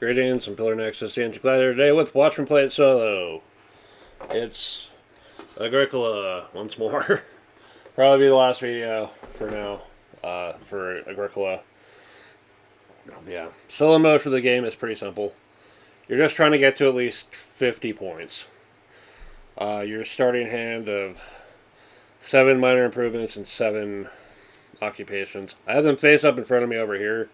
Greetings, I'm Pillar Nexus, the Ancient Gladiator today with Watch Me Play It Solo. It's Agricola once more. Probably be the last video for now, for Agricola. Yeah, solo mode for the game is pretty simple. You're just trying to get to at least 50 points. Your starting hand of 7 minor improvements and 7 occupations. I have them face up in front of me over here,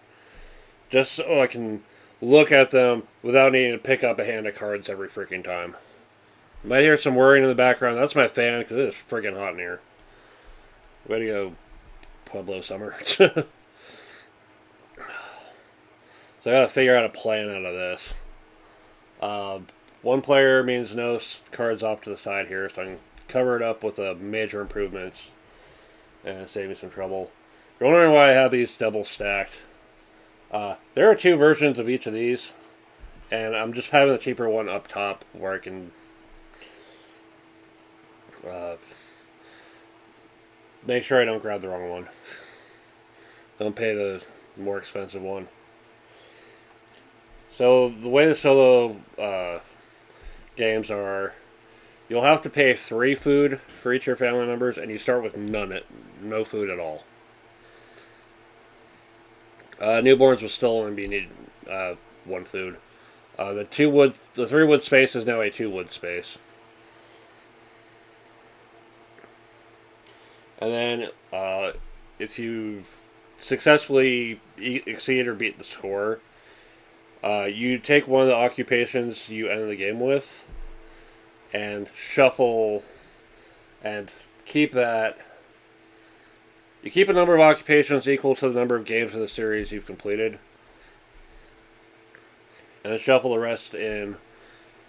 just so I can look at them without needing to pick up a hand of cards every freaking time. You might hear some whirring in the background. That's my fan because it is freaking hot in here. Way to go, Pueblo Summer. So I gotta figure out a plan out of this. One player means no cards off to the side here, so I can cover it up with major improvements and save me some trouble. You're wondering why I have these double stacked. There are 2 versions of each of these, and I'm just having the cheaper one up top where I can make sure I don't grab the wrong one. Don't pay the more expensive one. So the way the solo games are, you'll have to pay 3 food for each of your family members, and you start with no food at all. Newborns will still only need 1 food. The 3 wood space is now a 2 wood space. And then if you successfully exceed or beat the score, you take one of the occupations you ended the game with and shuffle and keep that. You keep a number of occupations equal to the number of games of the series you've completed, and then shuffle the rest in,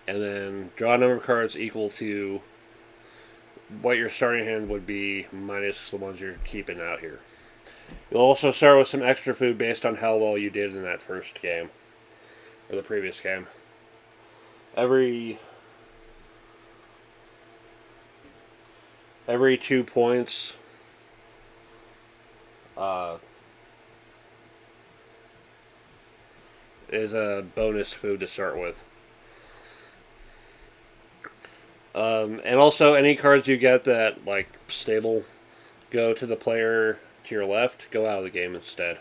and then draw a number of cards equal to what your starting hand would be minus the ones you're keeping out here. You'll also start with some extra food based on how well you did in that first game, or the previous game. Every 2 points is a bonus food to start with. And also, any cards you get that, like, stable, go to the player to your left, go out of the game instead.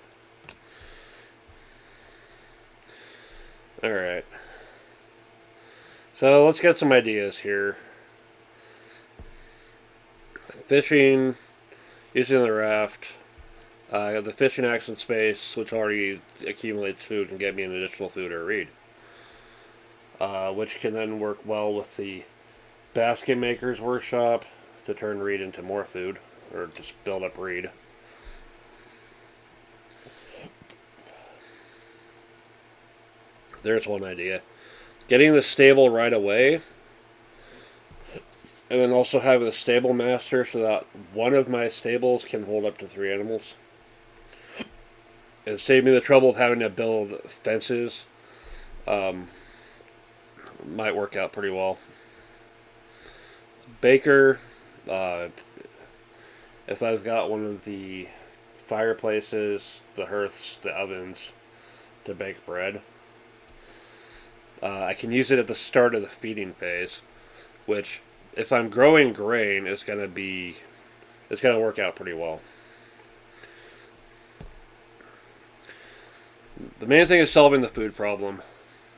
Alright. So, let's get some ideas here. Fishing, using the raft. I have the fishing action space, which already accumulates food and get me an additional food or reed. Which can then work well with the basket maker's workshop to turn reed into more food, or just build up reed. There's one idea. Getting the stable right away, and then also having the stable master so that one of my stables can hold up to 3 animals. And save me the trouble of having to build fences. Might work out pretty well. Baker, if I've got one of the fireplaces, the hearths, the ovens to bake bread, I can use it at the start of the feeding phase, which, if I'm growing grain, it's going to work out pretty well. The main thing is solving the food problem.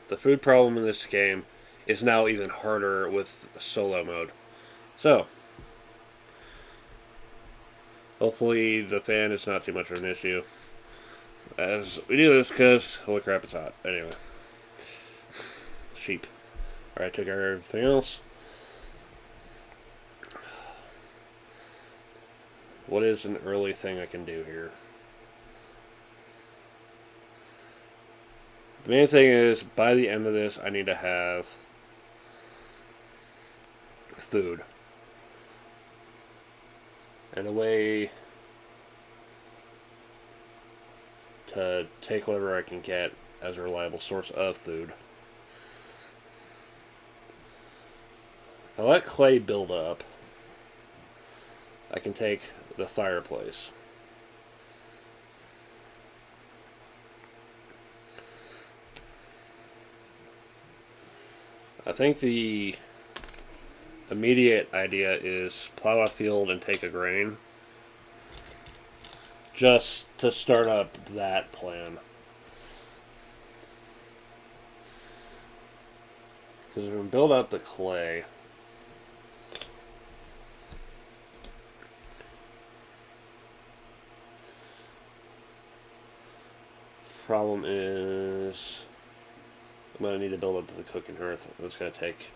The food problem in this game is now even harder with solo mode. So, hopefully the fan is not too much of an issue as we do this, because holy crap, it's hot. Anyway. Sheep. Alright, took care of everything else. What is an early thing I can do here? The main thing is, by the end of this, I need to have food. And a way to take whatever I can get as a reliable source of food. I let clay build up. I can take the fireplace. I think the immediate idea is plow a field and take a grain. Just to start up that plan. Because we're going to build up the clay. Problem is, I'm going to need to build up to the cooking hearth. That's going to take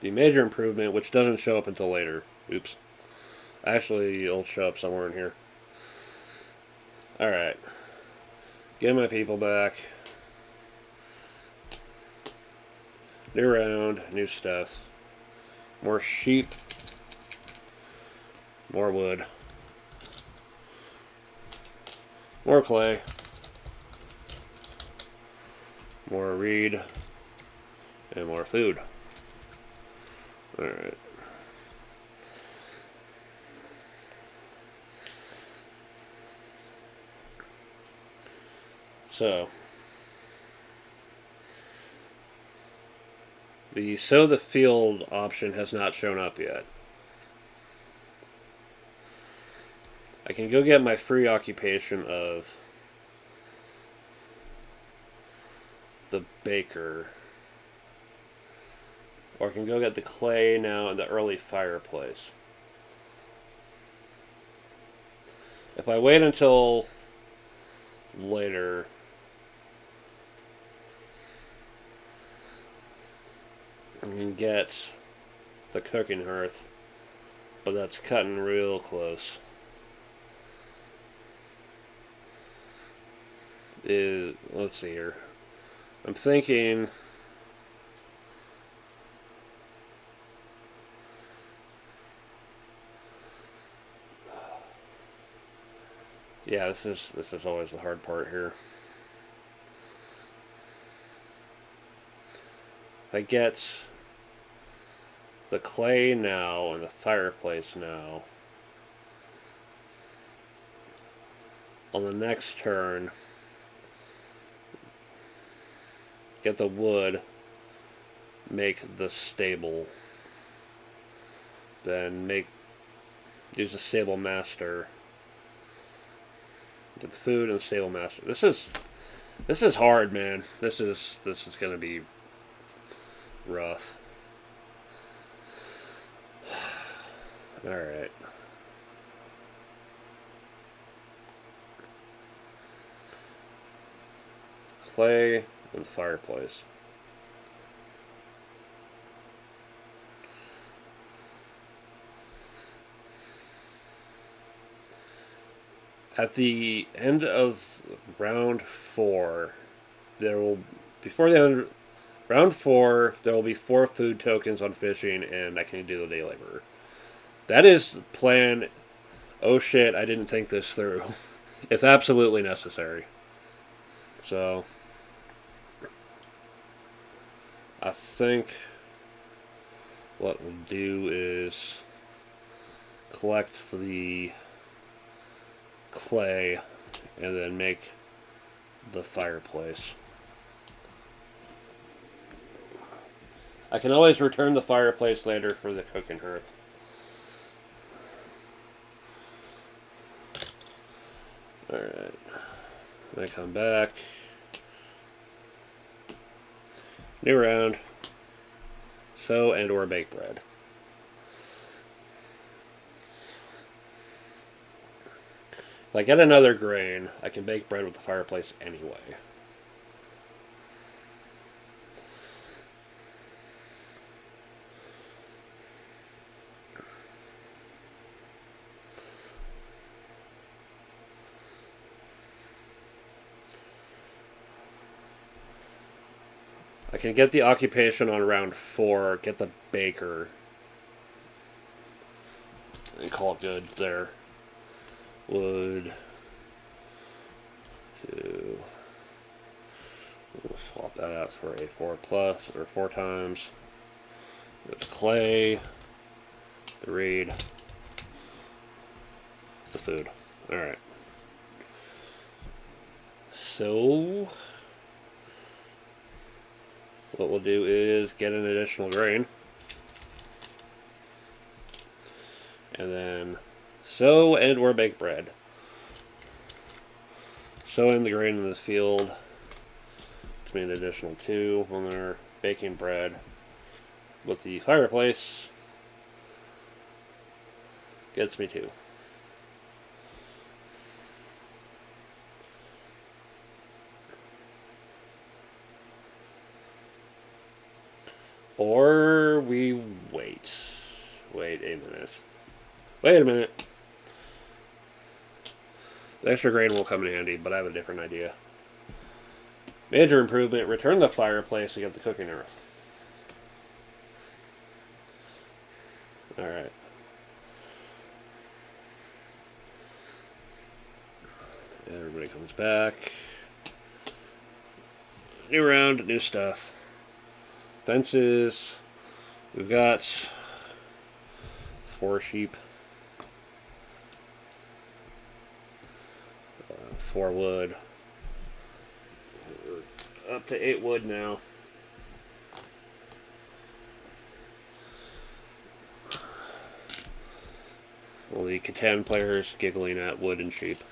the major improvement, which doesn't show up until later. Oops. Actually, it'll show up somewhere in here. Alright. Get my people back. New round, new stuff. More sheep. More wood. More clay. More reed. And more food. Alright. So, the sow the field option has not shown up yet. I can go get my free occupation of the baker. Or I can go get the clay now in the early fireplace. If I wait until later, I can get the cooking hearth, but that's cutting real close. Let's see here. I'm thinking yeah, this is always the hard part here. I get the clay now and the fireplace now. On the next turn, get the wood, make the stable, then use the stable master, get the food and the stable master. This is hard, man. This is gonna be rough. Alright. Clay and the fireplace. At the end of round 4, before the end round 4, there will be 4 food tokens on fishing, and I can do the day laborer. That is plan. Oh shit! I didn't think this through. If absolutely necessary. So, I think what we'll do is collect the clay and then make the fireplace. I can always return the fireplace later for the cooking hearth. Alright. Then I come back. New round. Sow and or bake bread. If I get another grain, I can bake bread with the fireplace anyway. I can get the occupation on round 4, get the baker, and call it good there. Wood. 2. We'll swap that out for a 4 plus, or 4 times. There's clay, the reed, the food. Alright. So, what we'll do is get an additional grain. And then sow and or bake bread. Sow in the grain in the field. It's me an additional 2 when they're baking bread with the fireplace. Gets me 2. Or we wait. Wait a minute. Wait a minute. The extra grain will come in handy, but I have a different idea. Major improvement. Return the fireplace to get the cooking earth. Alright. Everybody comes back. New round, new stuff. Fences. We've got 4 sheep. 4 wood. We're up to 8 wood now. Well, the Catan players giggling at wood and sheep.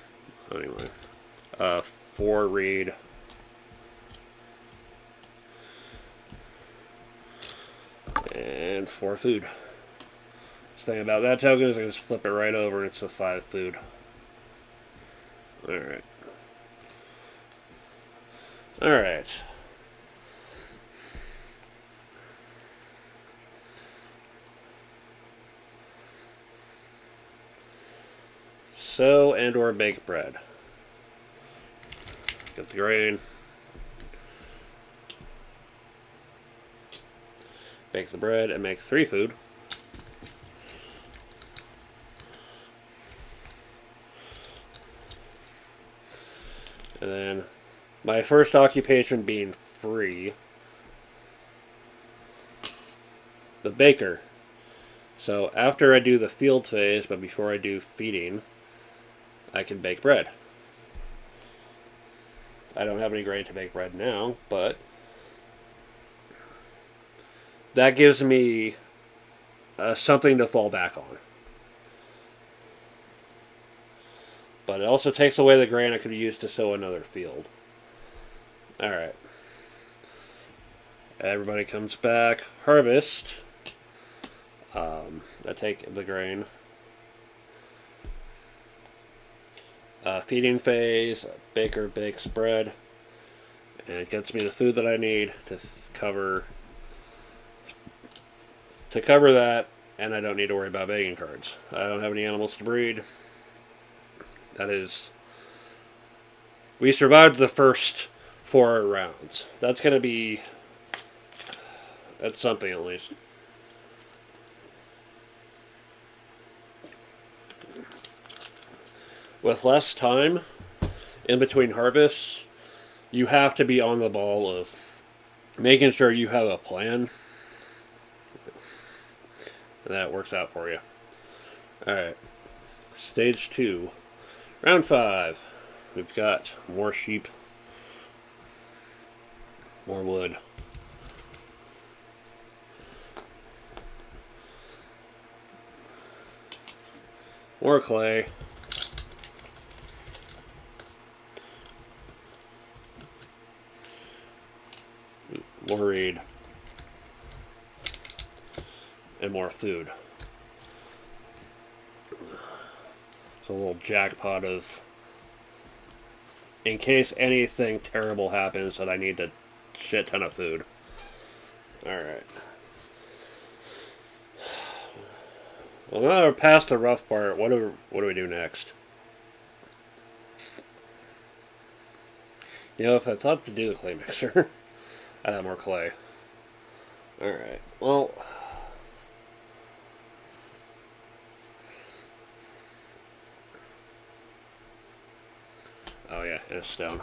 Anyway. 4 reed. And 4 food. The thing about that token is I can just flip it right over and it's a 5 food. Alright. Alright. Sow and or bake bread. Get the grain. Bake the bread and make 3 food. And then my first occupation being free. The baker. So after I do the field phase, but before I do feeding, I can bake bread. I don't have any grain to bake bread now, but that gives me something to fall back on. But it also takes away the grain I could use to sow another field. Alright. Everybody comes back. Harvest. I take the grain. Feeding phase. Baker bakes bread. And it gets me the food that I need to cover that, and I don't need to worry about begging cards. I don't have any animals to breed. That is... We survived the first 4 rounds. That's going to be... That's something, at least. With less time in between harvests, you have to be on the ball of making sure you have a plan. And that works out for you. Alright. Stage 2. Round 5. We've got more sheep. More wood. More clay. More reed. And more food. It's a little jackpot of... In case anything terrible happens that I need a shit ton of food. Alright. Well, now that we're past the rough part, what do we do next? You know, if I thought to do the clay mixer, I'd have more clay. Alright, well... Oh yeah, it's stone.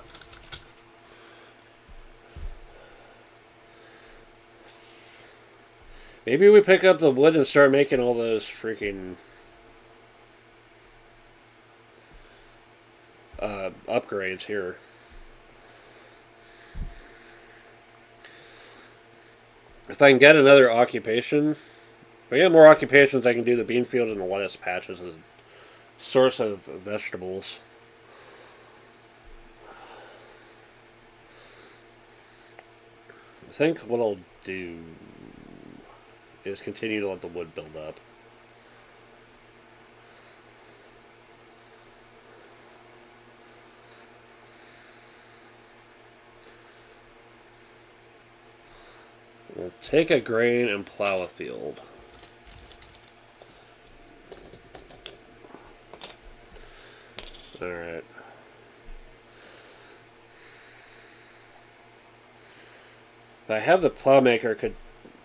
Maybe we pick up the wood and start making all those freaking upgrades here. If I can get another occupation, if I get more occupations, I can do the bean field and the lettuce patches as a source of vegetables. I think what I'll do is continue to let the wood build up. We'll take a grain and plow a field. Alright. If I have the plowmaker, could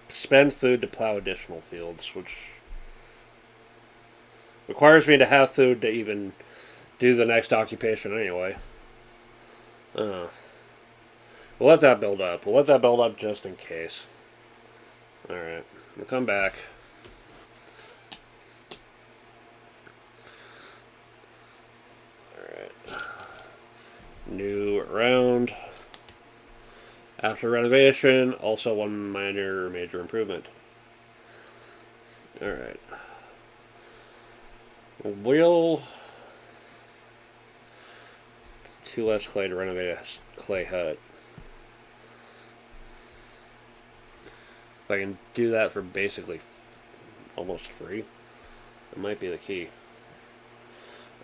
spend food to plow additional fields, which requires me to have food to even do the next occupation anyway. We'll let that build up. We'll let that build up just in case. Alright, we'll come back. Alright. New round. After renovation, also one minor major improvement. Alright. We'll... 2 less clay to renovate a clay hut. If I can do that for basically almost free, that might be the key.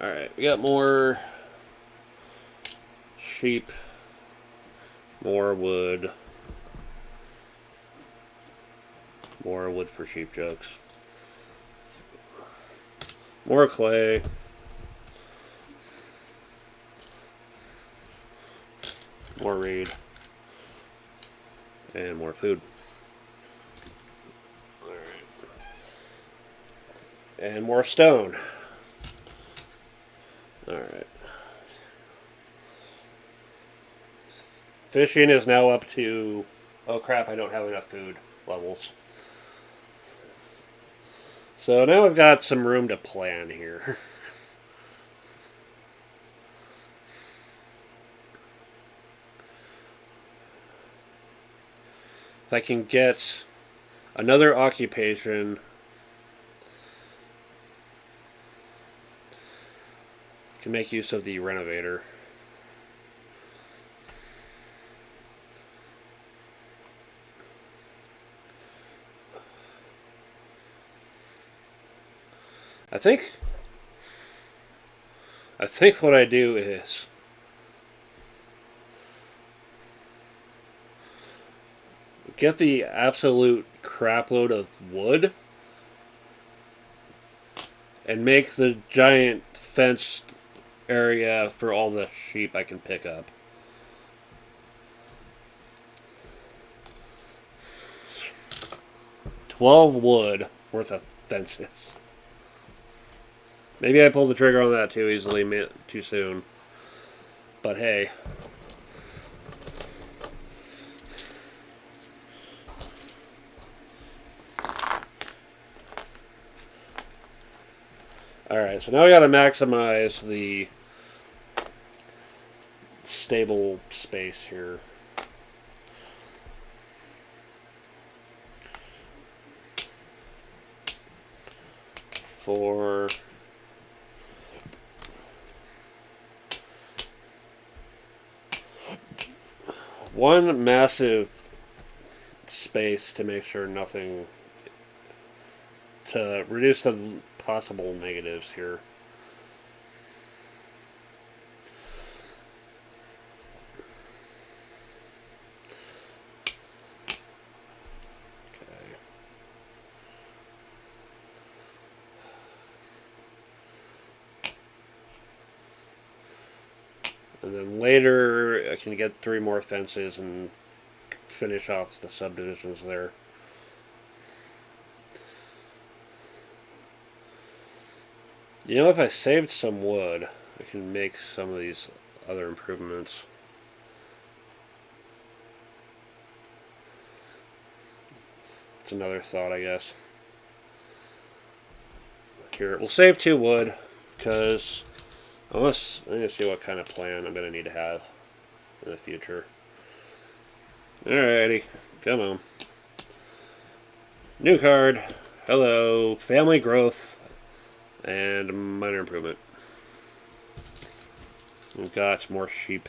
Alright, we got more sheep, more wood for sheep jugs, more clay, more reed, and more food. And more stone. Alright. Fishing is now up to... Oh crap, I don't have enough food levels. So now I've got some room to plan here. If I can get another occupation... can make use of the renovator. I think what I do is get the absolute crapload of wood and make the giant fence area for all the sheep I can pick up. $12 wood worth of fences. Maybe I pulled the trigger on that too easily, too soon. But hey. Alright, so now we gotta maximize the stable space here. For one massive space to make sure nothing, to reduce the possible negatives here. And then later I can get 3 more fences and finish off the subdivisions there. You know, if I saved some wood, I can make some of these other improvements. It's another thought, I guess. Here, we'll save 2 wood, because I'm going to see what kind of plan I'm going to need to have in the future. Alrighty, come on. New card. Hello. Family growth and minor improvement. We've got more sheep.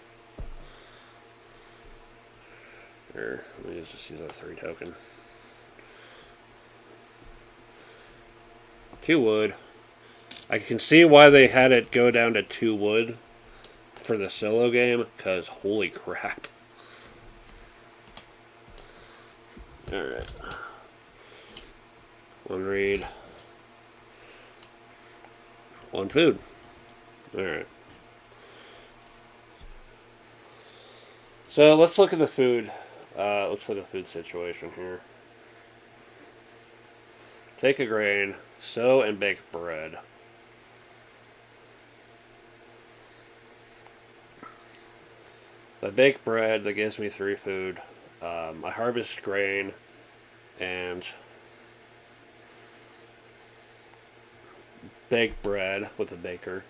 Here, let me just use a 3 token. 2 wood. I can see why they had it go down to 2 wood for the solo game, because holy crap. Alright. 1 read. 1 food. Alright. So let's look at the food. Let's look at the food situation here. Take a grain, sow and bake bread. I bake bread, that gives me 3 food. I harvest grain and bake bread with a baker.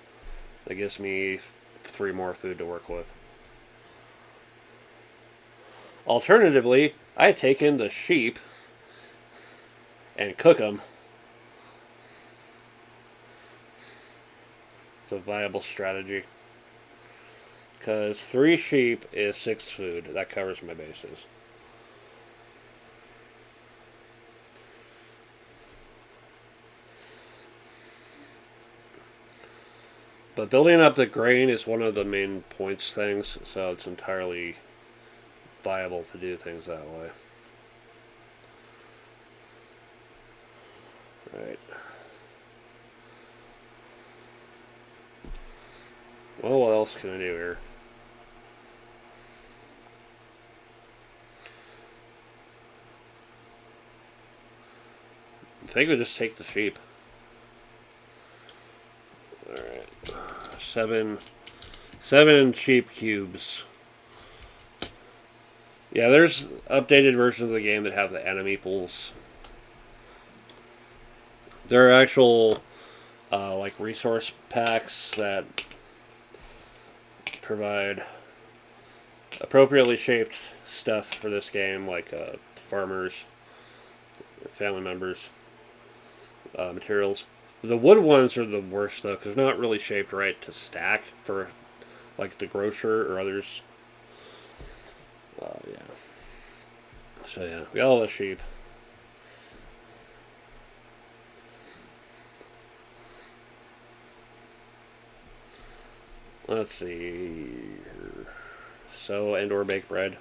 That gives me 3 more food to work with. Alternatively, I take in the sheep and cook them. It's a viable strategy. Because 3 sheep is 6 food. That covers my bases. But building up the grain is one of the main points things, so it's entirely viable to do things that way. Right. Well, what else can I do here? I think we just take the sheep. Alright. 7 sheep cubes. Yeah, there's updated versions of the game that have the enemy pools. There are actual like resource packs that provide appropriately shaped stuff for this game, like farmers, family members, materials. The wood ones are the worst though, because they're not really shaped right to stack for like the grocer or others. Yeah. So yeah, we got all the sheep. Let's see. Sow and or bake bread.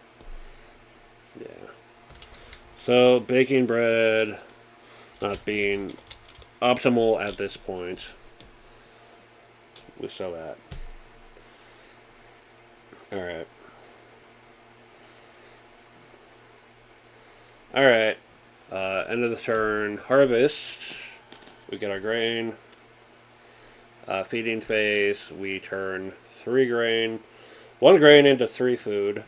Yeah. So baking bread not being optimal at this point. We saw that. Alright. Alright. End of the turn. Harvest. We get our grain. Feeding phase. We turn 3 grain. 1 grain into 3 food.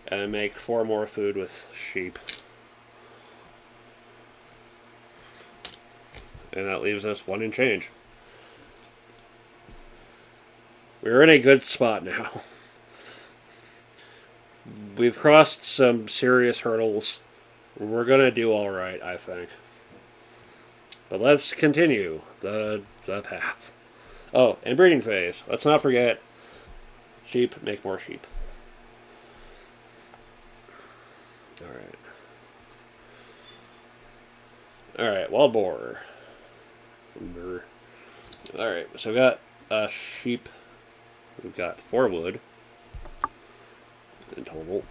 And make 4 more food with sheep. And that leaves us 1 and change. We're in a good spot now. We've crossed some serious hurdles. We're going to do alright, I think. But let's continue the path. Oh, and breeding phase. Let's not forget, sheep make more sheep. Alright. Alright, wild boar. Alright, so we got sheep. We've got 4 wood in total.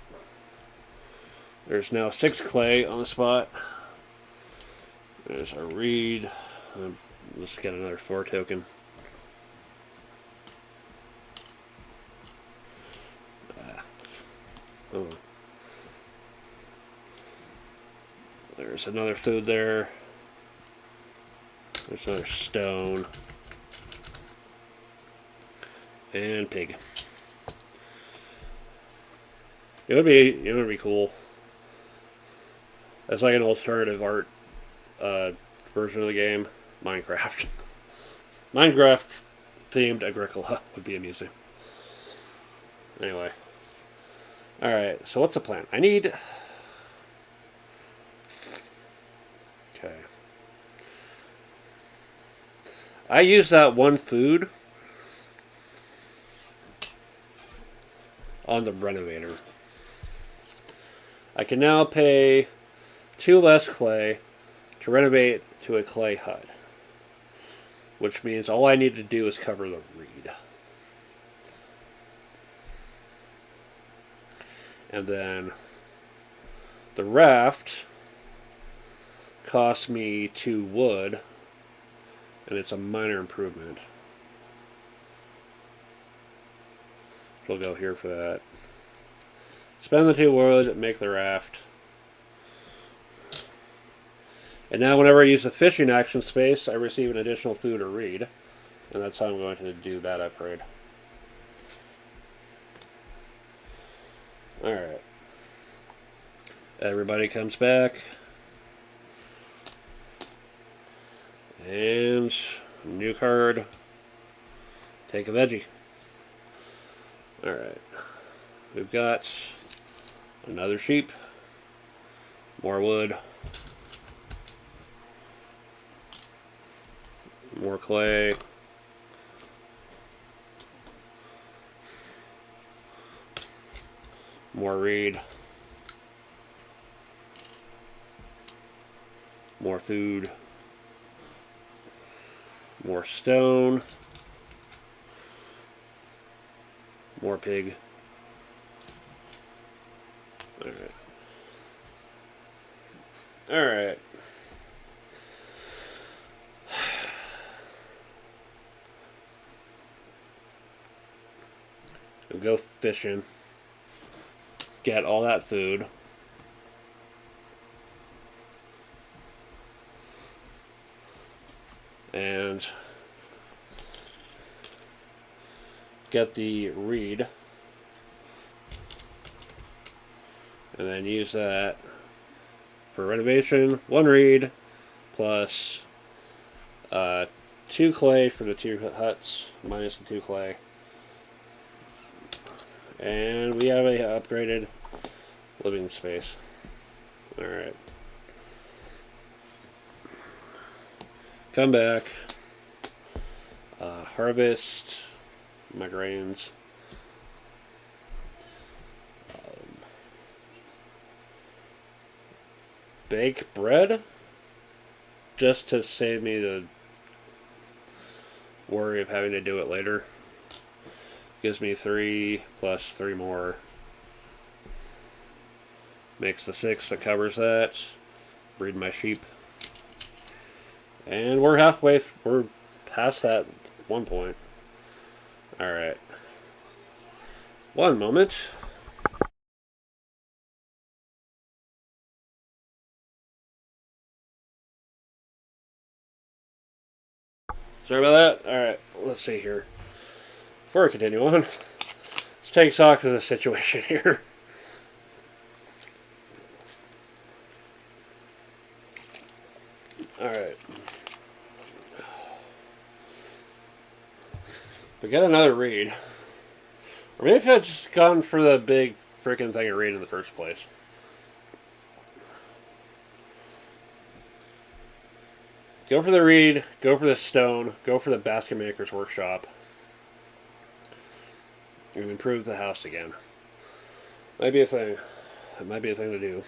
There's now 6 clay on the spot. There's our reed. Let's get another 4 token. Oh. There's another food there. There's another stone. And pig. It would be cool. That's like an alternative art version of the game. Minecraft. Minecraft themed Agricola would be amusing. Anyway. Alright, so what's the plan? I need... I use that one food on the renovator. I can now pay 2 less clay to renovate to a clay hut, which means all I need to do is cover the reed. And then the raft cost me 2 wood, and it's a minor improvement. We'll go here for that. Spend the 2 wood, make the raft. And now whenever I use the fishing action space, I receive an additional food or reed. And that's how I'm going to do that upgrade. Alright. Everybody comes back. And new card. Take a veggie. Alright. We've got another sheep. More wood. More clay. More reed. More food. More stone. More pig. Alright. Alright. We'll go fishing. Get all that food. And get the reed. And then use that for renovation. 1 reed plus 2 clay for the 2 huts, minus the 2 clay. And we have a upgraded living space. Alright. Come back. Harvest my grains. Bake bread just to save me the worry of having to do it later. Gives me 3 plus 3 more. Makes the 6 that covers that. Breed my sheep. And we're halfway, we're past that 1 point. Alright. 1 moment. Sorry about that. Alright, let's see here. Before we continue on, let's take stock of the situation here. Alright. We got another reed. Or maybe if I had just gone for the big freaking thing of reed in the first place. Go for the reed, go for the stone, go for the basket maker's workshop. And improve the house again. Might be a thing. It might be a thing to do.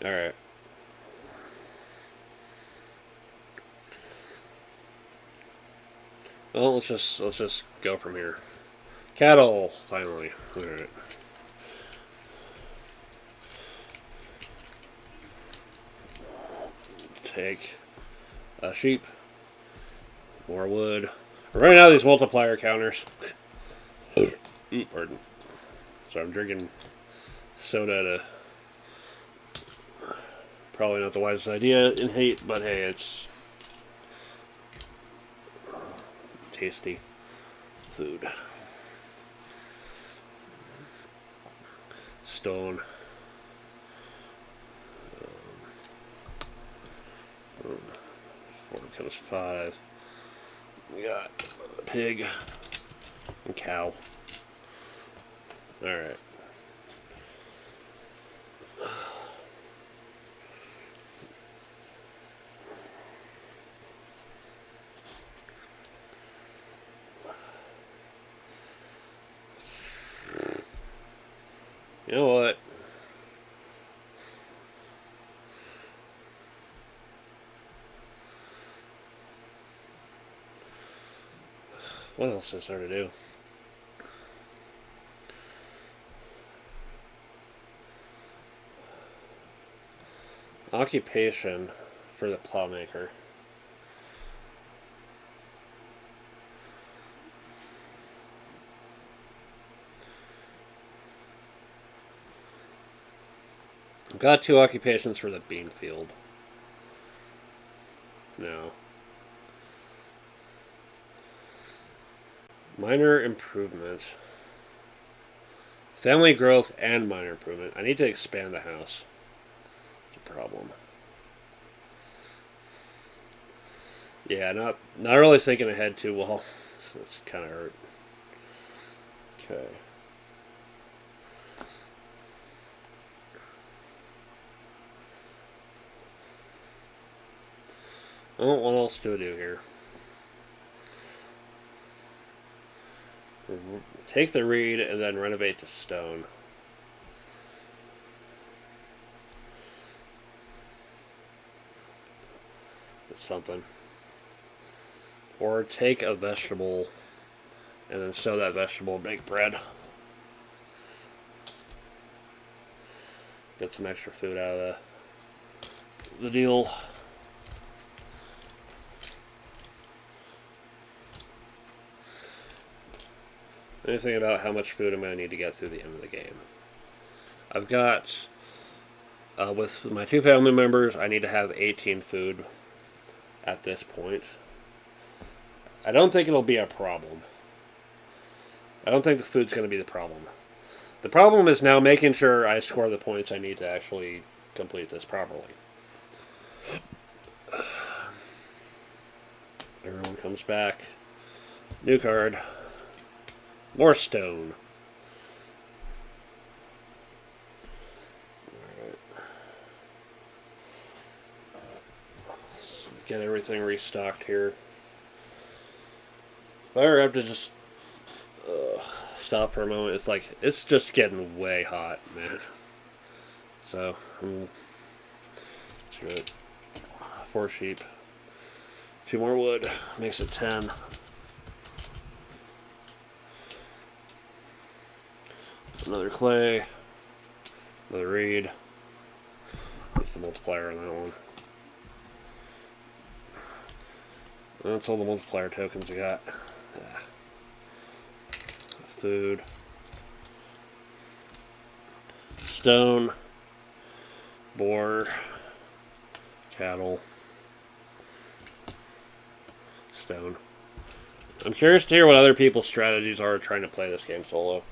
Alright. Well, let's just go from here. Cattle, finally. Alright. Take a sheep. More wood. We're running out of these multiplier counters. Pardon. So I'm drinking soda to... Probably not the wisest idea in heat, but hey, it's tasty food. Stone. 4 becomes 5. We got a pig and cow. Alright. You know what? What else is there to do? Occupation for the plowmaker. I've got 2 occupations for the bean field. No. Minor improvement. Family growth and minor improvement. I need to expand the house. It's a problem. Yeah, not really thinking ahead too well. That's kind of hurt. Okay. Oh, what else do I do here? Take the reed and then renovate to stone. That's something. Or take a vegetable and then sow that vegetable and make bread. Get some extra food out of the deal. Anything about how much food I'm going to need to get through the end of the game. I've got, with my 2 family members, I need to have 18 food at this point. I don't think it'll be a problem. I don't think the food's going to be the problem. The problem is now making sure I score the points I need to actually complete this properly. Everyone comes back. New card. More stone. Alright. Get everything restocked here. If I ever have to just stop for a moment, it's just getting way hot, man. So, let's do it. 4 sheep. 2 more wood. Makes it 10. Another clay. Another reed. Just the multiplier on that one. That's all the multiplier tokens I got. Yeah. Food. Stone. Boar. Cattle. Stone. I'm curious to hear what other people's strategies are trying to play this game solo.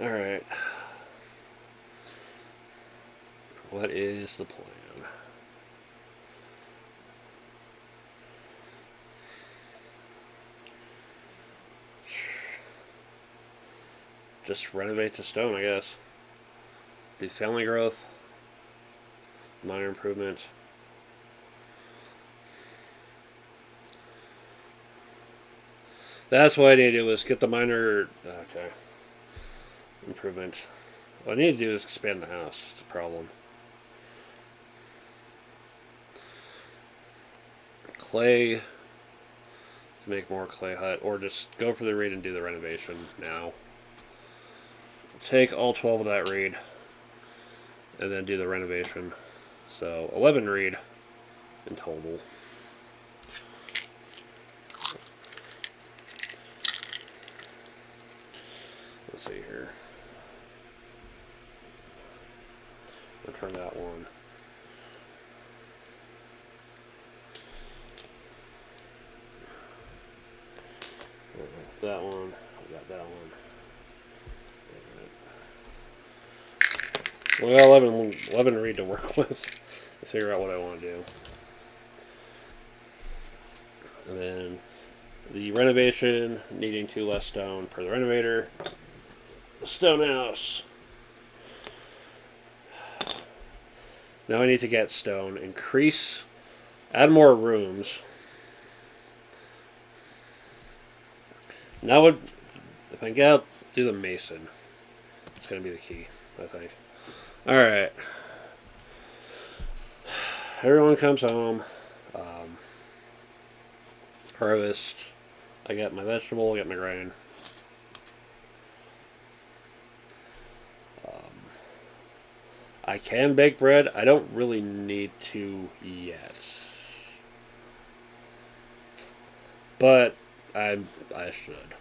Alright. What is the plan? Just renovate to stone, I guess. The family growth. Minor improvement. That's what I need to do is get the minor... Okay. Improvement. What I need to do is expand the house. It's a problem. Clay. To make more clay hut. Or just go for the reed and do the renovation now. Take all 12 of that reed. And then do the renovation. So 11 reed in total. Let's see here. I'll turn that one. That one. I got that one. We got 11 reed to work with to figure out what I want to do. And then the renovation, needing 2 less stone per the renovator. The stone house. Now I need to get stone. Increase, add more rooms. Now If I can get out, do the mason. It's going to be the key, I think. Alright. Everyone comes home. Harvest. I get my vegetable, I get my grain. I can bake bread. I don't really need to yet. But I should.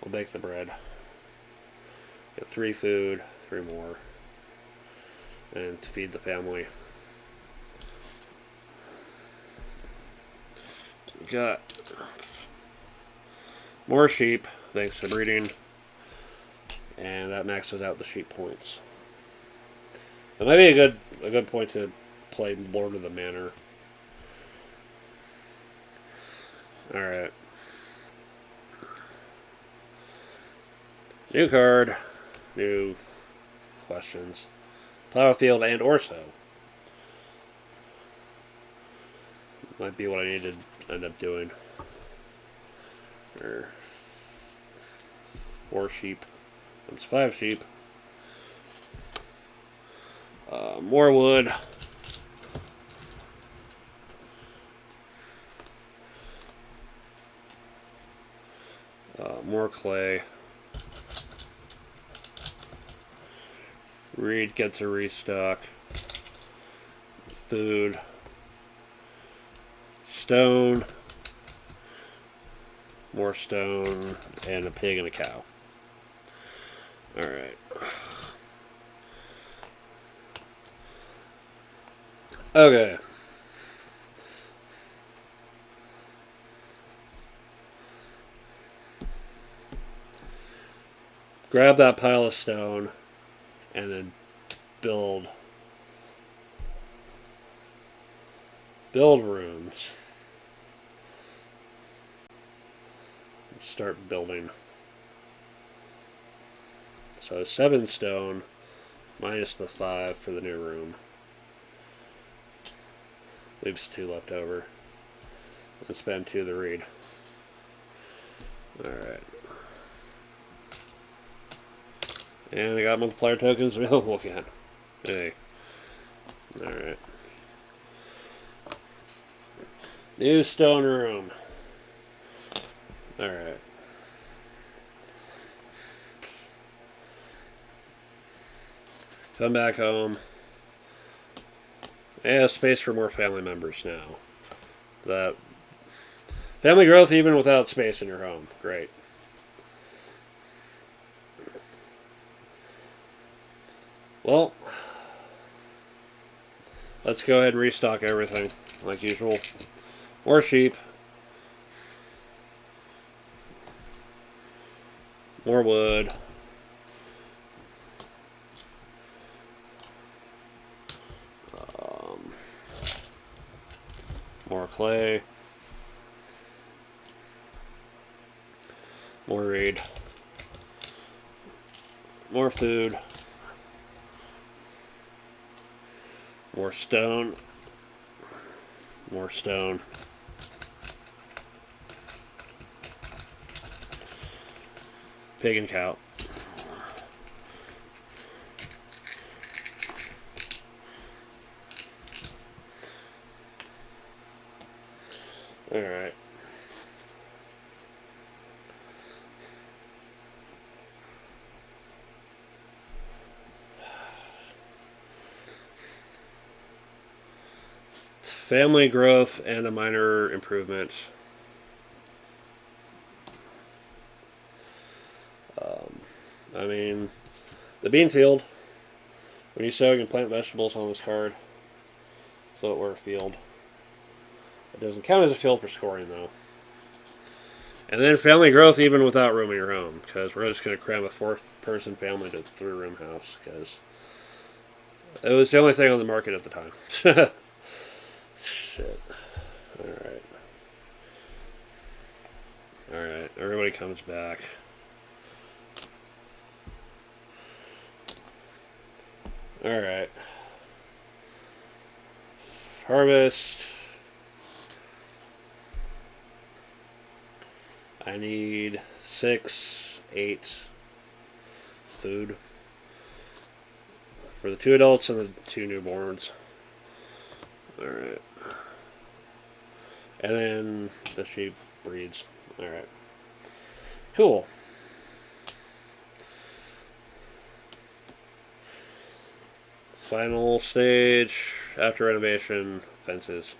I'll bake the bread. Get 3 food, 3 more. And to feed the family. Got more sheep, thanks to breeding. And that maxes out the sheep points. That might be a good point to play Lord of the Manor. Alright. New card. New questions. Plowfield and Orso. Might be what I need to end up doing. Or 4 sheep. That's 5 sheep. More wood. More clay. Reed gets a restock. Food. Stone. More stone. And a pig and a cow. Alright. Okay. Grab that pile of stone and then build rooms. Start building. So 7 stone minus the 5 for the new room. Leaves 2 left over. And spend 2 to read. Alright. And I got multiplier tokens available again. Hey. Alright. New stone room. Alright. Come back home. I have space for more family members now. That family growth even without space in your home. Great. Well, let's go ahead and restock everything like usual. More sheep. More wood. More clay. More reed. More food. More stone. More stone. Pig and cow. Alright. Family growth and a minor improvement. I mean, the bean field. When you sow, you can plant vegetables on this card. So we're a field. It doesn't count as a field for scoring, though. And then family growth even without room in your home. Because we're just going to cram a 4-person family to a 3-room house. Because it was the only thing on the market at the time. Shit. Alright. Alright. Everybody comes back. Alright. Harvest. I need 6, 8 food for the 2 adults and the 2 newborns. Alright. And then the sheep breeds. Alright. Cool. Final stage after renovation, fences.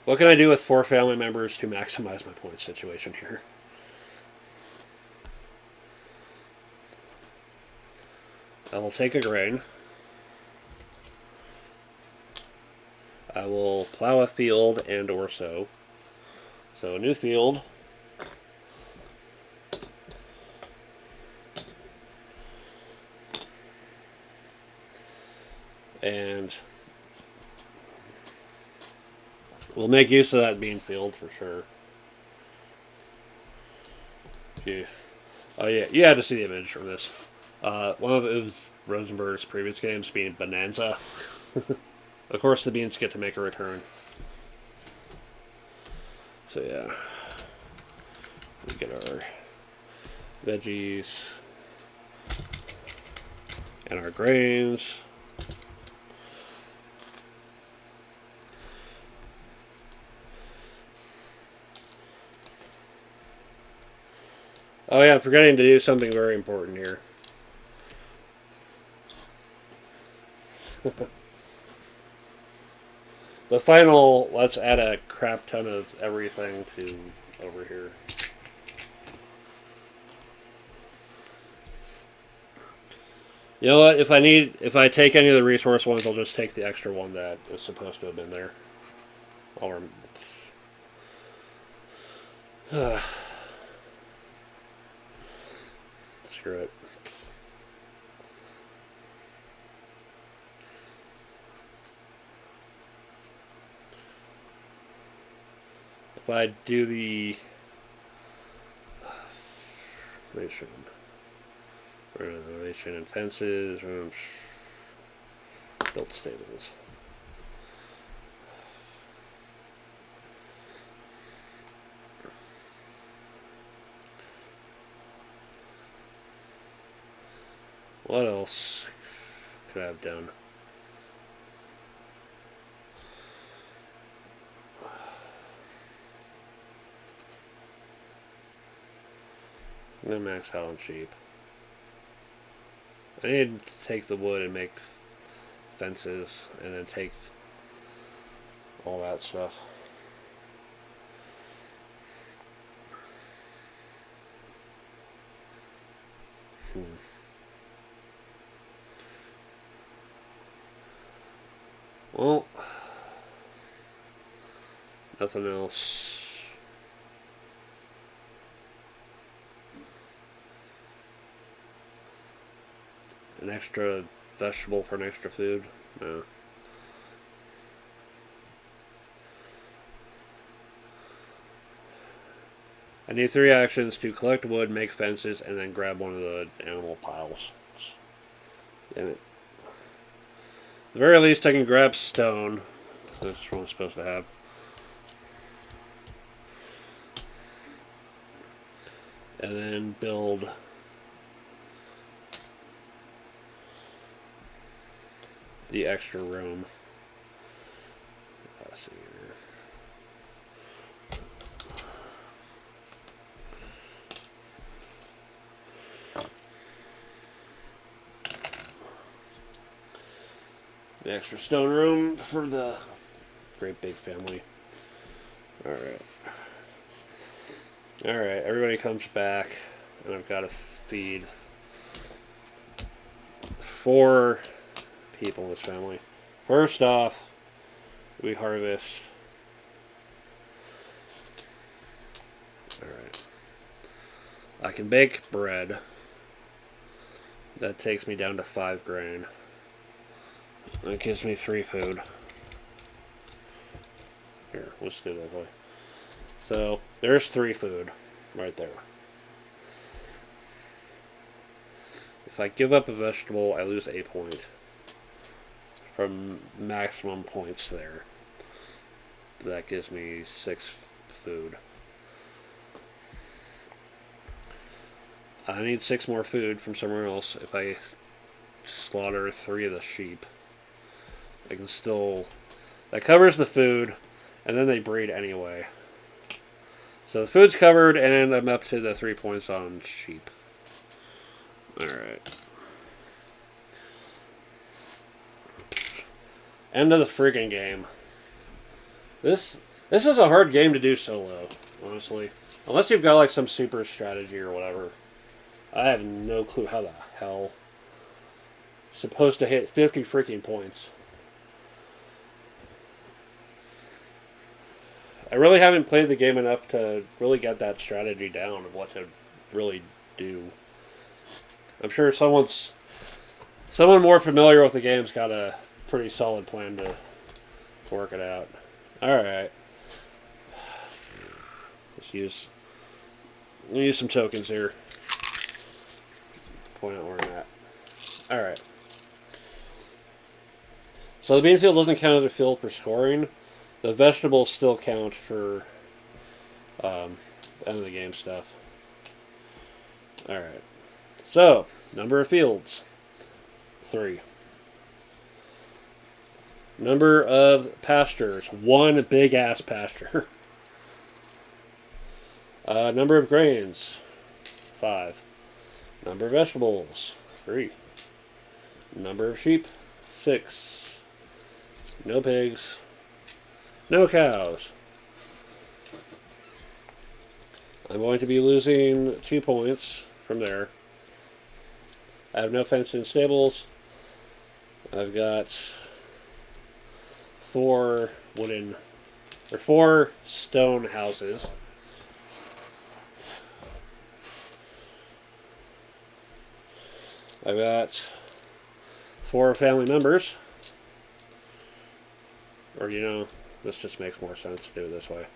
What can I do with 4 family members to maximize my point situation here? I will take a grain. I will plow a field and or sow. So a new field. And we'll make use of that bean field for sure. Oh yeah, you had to see the image from this. One of it was Rosenberg's previous games being Bonanza. Of course, the beans get to make a return. So yeah, we get our veggies and our grains. Oh yeah, I'm forgetting to do something very important here. The final, let's add a crap ton of everything to over here. You know what? If I take any of the resource ones, I'll just take the extra one that is supposed to have been there. Screw it. If I do the renovation and fences, built stables. What else could I have done? Then max out on sheep. I need to take the wood and make fences, and then take all that stuff. Well, nothing else. An extra vegetable for an extra food? No. I need 3 actions to collect wood, make fences, and then grab one of the animal piles. Damn it. At the very least, I can grab stone. That's what I'm supposed to have. And then build the extra room. Let's see here. The extra stone room for the great big family. Alright. Alright, everybody comes back, and I've got to feed 4 people in this family. First off, we harvest. Alright. I can bake bread. That takes me down to 5 grain. That gives me 3 food. Here, let's do it that way. So, there's 3 food right there. If I give up a vegetable, I lose a point. From maximum points there. That gives me 6 food. I need 6 more food from somewhere else. If I slaughter 3 of the sheep, I can still... That covers the food, and then they breed anyway. So the food's covered, and I'm up to the 3 points on sheep. Alright. End of the freaking game. This is a hard game to do solo, honestly. Unless you've got like some super strategy or whatever. I have no clue how the hell I'm supposed to hit 50 freaking points. I really haven't played the game enough to really get that strategy down of what to really do. I'm sure someone more familiar with the game's got a pretty solid plan to work it out. Alright. Let's use some tokens here. Point out where I'm at. Alright. So the bean field doesn't count as a field for scoring. The vegetables still count for end of the game stuff. Alright. So, number of fields. 3. Number of pastures. 1 big ass pasture. Number of grains. 5. Number of vegetables. 3. Number of sheep. 6. No pigs. No cows. I'm going to be losing 2 points from there. I have no fenced-in stables. I've got 4 stone houses. I've got 4 family members. Or, this just makes more sense to do it this way.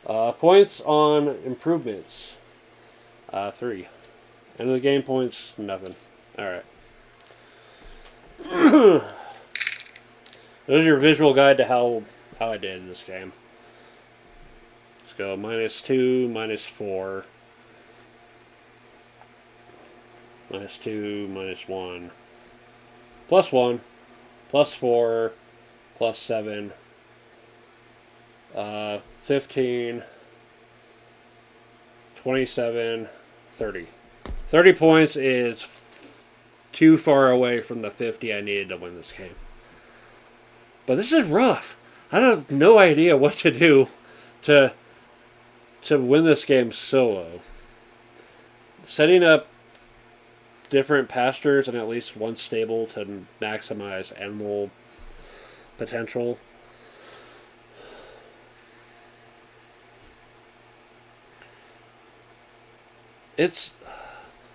Points on improvements. 3. End of the game points, nothing. Alright. There's your visual guide to how I did in this game. Let's go -2, -4. -2, -1. +1, +4, +7, 15, 27, 30. 30 points is too far away from the 50 I needed to win this game. But this is rough. I have no idea what to do to win this game solo. Setting up different pastures and at least one stable to maximize animal potential. It's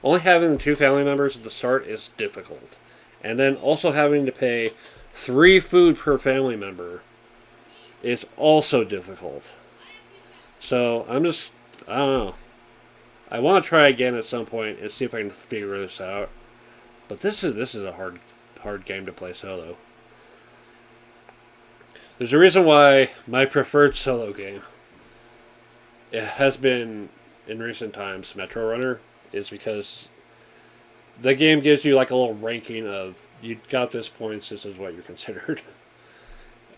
only having the 2 family members at the start is difficult. And then also having to pay 3 food per family member is also difficult. So I don't know. I want to try again at some point and see if I can figure this out. But this is a hard game to play solo. There's a reason why my preferred solo game, it has been in recent times, Metro Runner, is because the game gives you like a little ranking of you got this points, this is what you're considered,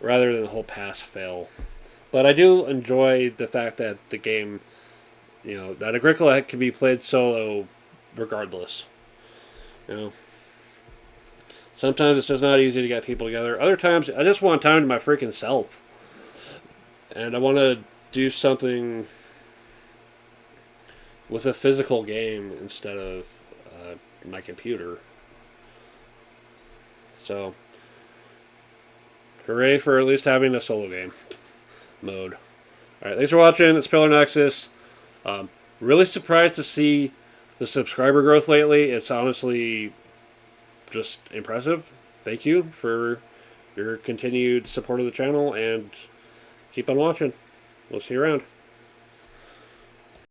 rather than the whole pass fail. But I do enjoy the fact that the game, that Agricola can be played solo regardless. Sometimes it's just not easy to get people together. Other times, I just want time to my freaking self. And I want to do something with a physical game instead of my computer. So, hooray for at least having a solo game mode. Alright, thanks for watching. It's Pillar Nexus. Really surprised to see the subscriber growth lately. It's honestly just impressive. Thank you for your continued support of the channel, and keep on watching. We'll see you around.